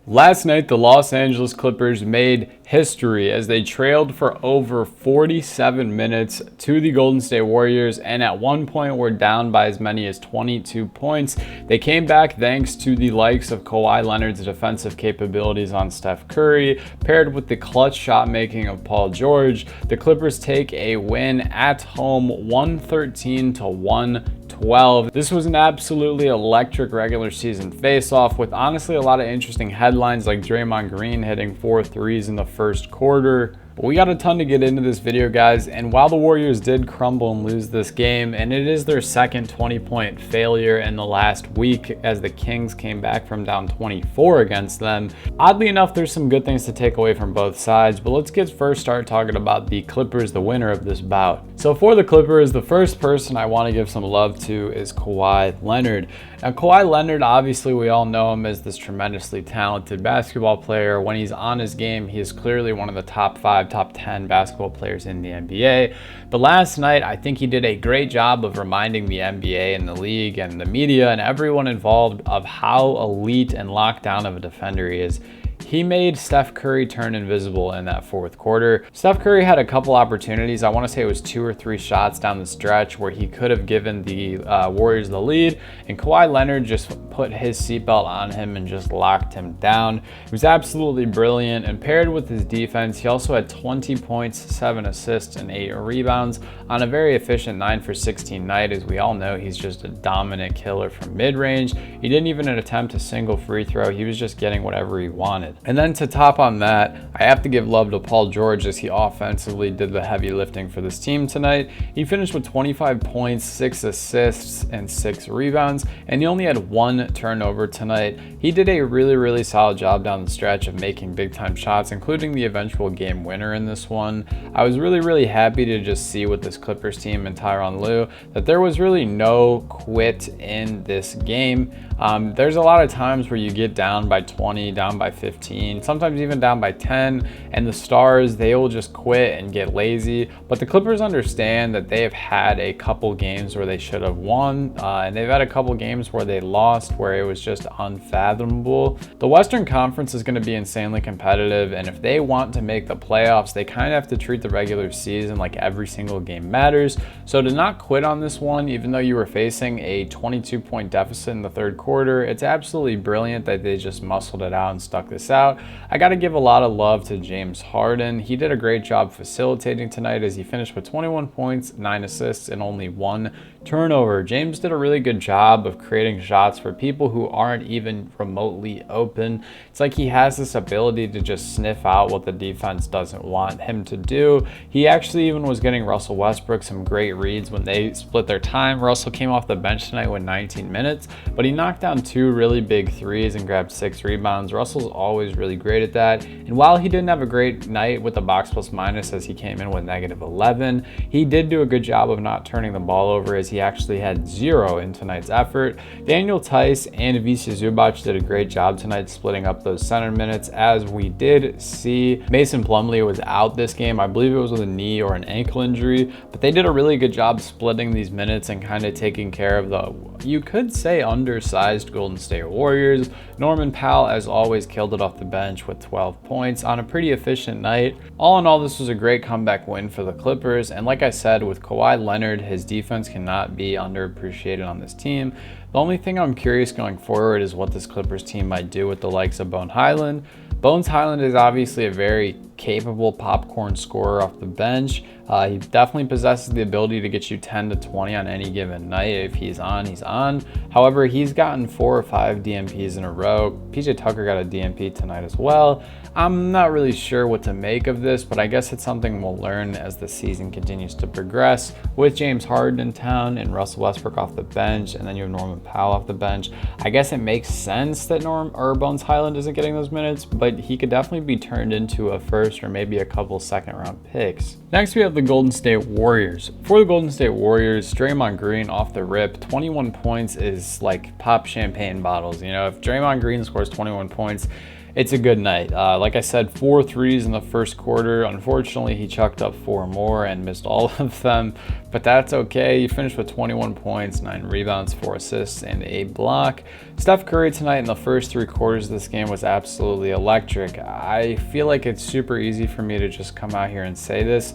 Last night, the Los Angeles Clippers made history as they trailed for over 47 minutes to the Golden State Warriors, and at one point were down by as many as 22 points. They came back thanks to the likes of Kawhi Leonard's defensive capabilities on Steph Curry, paired with the clutch shot making of Paul George. The Clippers take a win at home, 113-112. This was an absolutely electric regular season face-off with honestly a lot of interesting headlines like Draymond Green hitting 4 threes in the first quarter. But we got a ton to get into this video, guys, and while the Warriors did crumble and lose this game, and it is their second 20-point failure in the last week as the Kings came back from down 24 against them, oddly enough, there's some good things to take away from both sides. But let's start talking about the Clippers, the winner of this bout. So for the Clippers, the first person I want to give some love to is Kawhi Leonard. Now, Kawhi Leonard, obviously we all know him as this tremendously talented basketball player. When he's on his game, he is clearly one of the top 5, top 10 basketball players in the NBA. But last night, I think he did a great job of reminding the NBA and the league and the media and everyone involved of how elite and locked down of a defender he is. He made Steph Curry turn invisible in that fourth quarter. Steph Curry had a couple opportunities. I want to say it was 2 or 3 shots down the stretch where he could have given the Warriors the lead, and Kawhi Leonard just put his seatbelt on him and just locked him down. It was absolutely brilliant, and paired with his defense, he also had 20 points, 7 assists, and 8 rebounds on a very efficient 9 for 16 night. As we all know, he's just a dominant killer from mid-range. He didn't even attempt a single free throw. He was just getting whatever he wanted. And then to top on that, I have to give love to Paul George as he offensively did the heavy lifting for this team tonight. He finished with 25 points, 6 assists, and 6 rebounds, and he only had 1 turnover tonight. He did a really solid job down the stretch of making big time shots, including the eventual game winner in this one. I was really happy to just see with this Clippers team and Tyronn Lue that there was really no quit in this game. There's a lot of times where you get down by 20, down by 15, sometimes even down by 10, and the stars, they will just quit and get lazy. But the Clippers understand that they have had a couple games where they should have won, and they've had a couple games where they lost, where it was just unfathomable. The Western Conference is going to be insanely competitive, and if they want to make the playoffs, they kind of have to treat the regular season like every single game matters. So to not quit on this one, even though you were facing a 22-point deficit in the third quarter, it's absolutely brilliant that they just muscled it out and stuck this out. I got to give a lot of love to James Harden. He did a great job facilitating tonight as he finished with 21 points, 9 assists, and only 1 turnover. James did a really good job of creating shots for people who aren't even remotely open. It's like he has this ability to just sniff out what the defense doesn't want him to do. He actually even was getting Russell Westbrook some great reads when they split their time. Russell came off the bench tonight with 19 minutes, but he knocked down 2 really big threes and grabbed 6 rebounds. Russell's always really great at that. And while he didn't have a great night with the box plus minus as he came in with -11, he did do a good job of not turning the ball over as he actually had 0 in tonight's effort. Daniel Theis and Ivica Zubac did a great job tonight splitting up those center minutes, as we did see Mason Plumlee was out this game. I believe it was with a knee or an ankle injury, but they did a really good job splitting these minutes and kind of taking care of the, you could say, undersized Golden State Warriors. Norman Powell, as always, killed it off the bench with 12 points on a pretty efficient night. All in all, this was a great comeback win for the Clippers, and like I said, with Kawhi Leonard, his defense cannot be underappreciated on this team. The only thing I'm curious going forward is what this Clippers team might do with the likes of Bones Hyland. Bones Hyland is obviously a very capable popcorn scorer off the bench. He definitely possesses the ability to get you 10 to 20 on any given night. If he's on, he's on. However, he's gotten 4 or 5 DNPs in a row. PJ Tucker got a DNP tonight as well. I'm not really sure what to make of this, but I guess it's something we'll learn as the season continues to progress. With James Harden in town and Russell Westbrook off the bench, and then you have Norman Powell off the bench, I guess it makes sense that Bones Hyland isn't getting those minutes, but he could definitely be turned into a first or maybe a couple second-round picks. Next, we have the Golden State Warriors. For the Golden State Warriors, Draymond Green off the rip, 21 points is like pop champagne bottles. You know, if Draymond Green scores 21 points, it's a good night. Like I said, 4 threes in the first quarter. Unfortunately, he chucked up 4 more and missed all of them, but that's okay. He finished with 21 points, 9 rebounds, 4 assists, and a block. Steph Curry tonight in the first 3 quarters of this game was absolutely electric. I feel like it's super easy for me to just come out here and say this,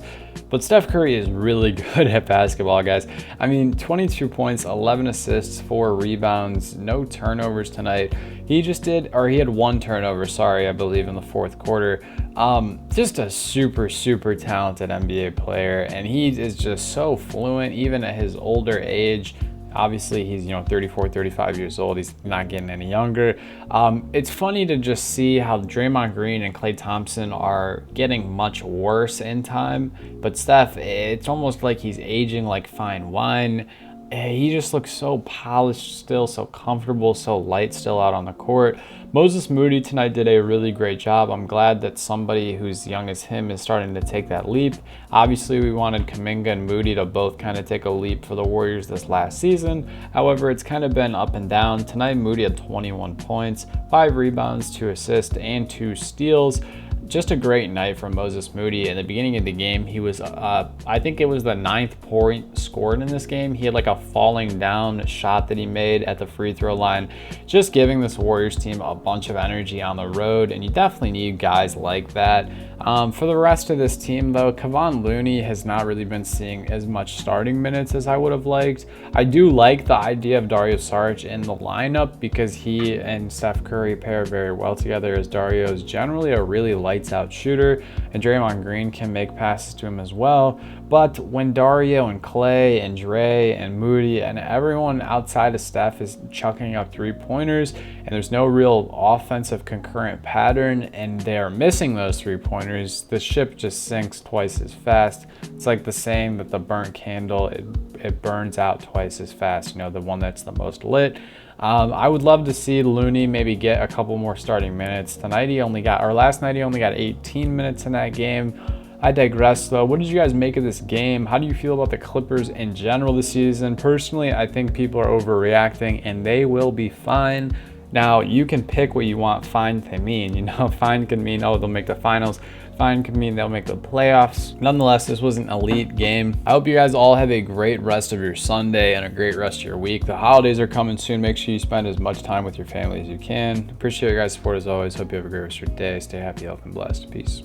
but Steph Curry is really good at basketball, guys. I mean, 22 points, 11 assists, 4 rebounds, no turnovers tonight. He had 1 turnover, I believe, in the fourth quarter. Just a super talented NBA player, and he is just so fluent, even at his older age. Obviously, he's 34, 35 years old. He's not getting any younger. It's funny to just see how Draymond Green and Klay Thompson are getting much worse in time, but Steph, it's almost like he's aging like fine wine. He just looks so polished still, so comfortable, so light still out on the court. Moses Moody tonight did a really great job. I'm glad that somebody who's young as him is starting to take that leap. Obviously, we wanted Kuminga and Moody to both kind of take a leap for the Warriors this last season. However, it's kind of been up and down. Tonight, Moody had 21 points, 5 rebounds, 2 assists, and 2 steals. Just a great night from Moses Moody. In the beginning of the game, he was, I think it was the 9th point scored in this game. He had like a falling down shot that he made at the free throw line, just giving this Warriors team a bunch of energy on the road, and you definitely need guys like that. For the rest of this team, though, Kevon Looney has not really been seeing as much starting minutes as I would have liked. I do like the idea of Dario Saric in the lineup because he and Steph Curry pair very well together, as Dario is generally a really lights out shooter, and Draymond Green can make passes to him as well. But when Dario and Klay and Dre and Moody and everyone outside of Steph is chucking up 3-pointers, and there's no real offensive concurrent pattern, and they're missing those 3-pointers, the ship just sinks twice as fast. It's like the saying that the burnt candle, it burns out twice as fast, the one that's the most lit. I would love to see Looney maybe get a couple more starting minutes. Last night he only got 18 minutes in that game. I digress though. What did you guys make of this game? How do you feel about the Clippers in general this season? Personally, I think people are overreacting and they will be fine. Now, you can pick what you want fine to mean. Fine can mean, oh, they'll make the finals. Fine can mean they'll make the playoffs. Nonetheless, this was an elite game. I hope you guys all have a great rest of your Sunday and a great rest of your week. The holidays are coming soon. Make sure you spend as much time with your family as you can. Appreciate your guys' support as always. Hope you have a great rest of your day. Stay happy, healthy, and blessed. Peace.